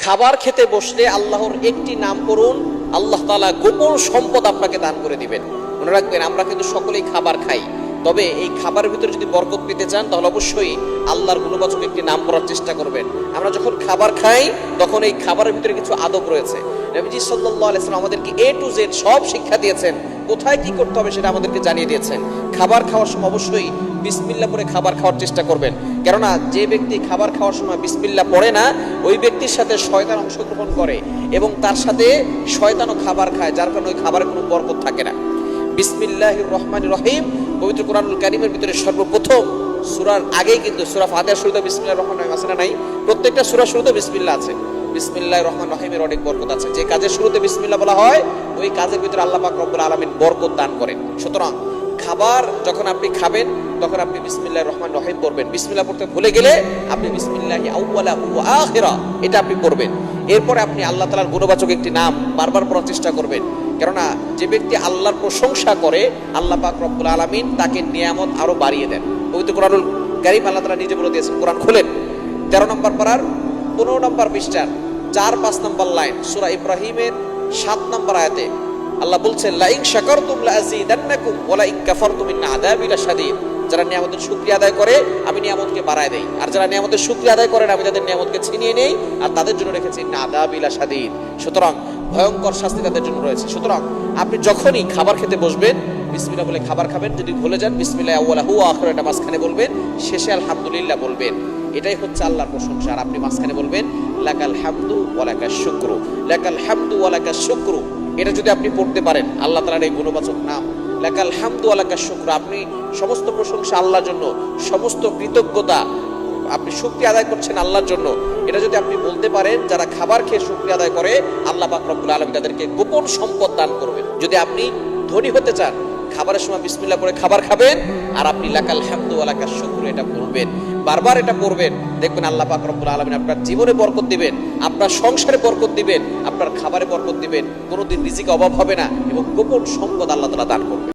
খাবার খেতে বসলে আল্লাহর একটি নাম করুন, আল্লাহ তাআলা গোপন সম্পদ আপনাকে দান করে দিবেন। মনে রাখবেন, আমরা কিন্তু সকলেই খাবার খাই, তবে এই খাবারের ভিতরে যদি বরকত পেতে চান তাহলে অবশ্যই আল্লাহর গুণবাচক একটি নাম করার চেষ্টা করবেন। আমরা যখন খাবার খাই তখন এই খাবারের ভিতরে কিছু আদব রয়েছে। নবীজি সাল্লাল্লাহু আলাইহি ওয়াসাল্লাম আমাদেরকে A to Z সব শিক্ষা দিয়েছেন, কোথায় কি করতে হবে সেটা আমাদেরকে জানিয়ে দিয়েছেন। খাবার খাওয়ার সময় অবশ্যই বিসমিল্লাহ পড়ে খাবার খাওয়ার চেষ্টা করবেন, কেননা যে ব্যক্তি খাবার খাওয়ার সময় বিসমিল্লাহ পড়ে না, ওই ব্যক্তির সাথে শয়তান অংশগ্রহণ করে এবং তার সাথে শয়তানও খাবার খায়, যার কারণে ওই খাবারে কোনো বরকত থাকে না। বিসমিল্লাহির রহমানির রহিম পবিত্র কোরআনুল কারীমের ভিতরে সর্বপ্রথম সূরার আগেই কিন্তু সূরা ফাতিহার শুরুতে বিসমিল্লাহির রহমানির রহিম আছে না নাই? প্রত্যেকটা সূরার শুরুতে বিসমিল্লাহ আছে। বিসমিল্লাহির রহমানির রহিমের অনেক বরকত আছে। যে কাজের শুরুতে বিসমিল্লাহ বলা হয় ওই কাজের ভিতরে আল্লাহ পাক রব্বুল আলামিন বরকত দান করেন। সুতরাং খাবার যখন আপনি খাবেন তখন আপনি বিসমিল্লাহির রহমানির রহিম পড়বেন। বিসমিল্লাহ পড়তে ভুলে গেলে আপনি বিসমিল্লাহি আউওয়ালাহু ওয়া আখিরা এটা আপনি পড়বেন। এরপরে আপনি আল্লাহ তাআলার গুণবাচক একটি নাম বারবার পড়ার চেষ্টা করবেন, কেননা যে ব্যক্তি আল্লাহর প্রশংসা করে আল্লাহ পাক রব্বুল আলামিন তাকে নিয়ামত আরো বাড়িয়ে দেন। পবিত্র কোরআনুল কারীম আল্লাহ তাআলা নিজে বলে দিয়েছেন। কোরআন খুলেন 13 নম্বর পারার 15 নম্বর পৃষ্ঠার 4-5 নম্বর লাইন, সূরা ইব্রাহিমের 7 নম্বর আয়াতে আল্লাহ বলছেন, লাইন শাকারতুম লাযীদান্নাকুম ওয়া লাইন কাফারতুম ইন আযাবি লাশাদীদ। যারা নিয়ামতের শুকরিয়া আদায় করে আমি নিয়ামতকে বাড়ায় দেই, আর যারা নিয়ামতের শুকরিয়া আদায় করে না আমি তাদের নিয়ামতকে ছিনিয়ে নেই, আর তাদের জন্য রেখেছি ইন আযাবি লাশাদীদ। সুতরাং ভয়ঙ্কর শাস্তি তাদের জন্য রয়েছে। সুতরাং আপনি যখনই খাবার খেতে বসবেন বিসমিল্লাহ বলে খাবার খাবেন। যদি ভুলে যান বিসমিল্লাহি আউওয়ালাহু ওয়া আখিরাহু এটা মাঝখানে বলবেন, শেষে আলহামদুলিল্লাহ বলবেন। এটাই হচ্ছে আল্লাহর প্রশংসা। আর আপনি মাঝখানে বলবেন লাকাল হামদু ওয়া লাকাশ শুকরু, লাকাল হামদু ওয়া লাকাশ শুকরু। এটা যদি আপনি পড়তে পারেন আল্লাহ তাআলার এই গুণবাচক নাম লাকাল হামদু ওয়া লাকাশ শুকরু, আপনি সমস্ত প্রশংসা আল্লাহর জন্য, সমস্ত কৃতজ্ঞতা আপনি শুকরিয়া আদায় করছেন আল্লাহর জন্য। এটা যদি আপনি বলতে পারেন, যারা খাবার খেয়ে শুকরিয়া আদায় করে আল্লাহ পাক রব্বুল আলামিন তাদেরকে গোপন সম্পদ দান করবেন। যদি আপনি ধনী হতে চান খাবারের সময় বিসমিল্লাহ পড়ে খাবার খাবেন, আর আপনি লাকাল হামদু ওয়া লাকাশ শুকরু এটা পড়বেন, বারবার এটা পড়বেন। দেখবেন আল্লাহ পাক রব্বুল আলামিন আপনার জীবনে বরকত দিবেন, আপনার সংসারে বরকত দিবেন, আপনার খাবারে বরকত দিবেন, কোনোদিন রিজিকে অভাব হবে না এবং গোপন সম্পদ আল্লাহ তাআলা দান করবেন।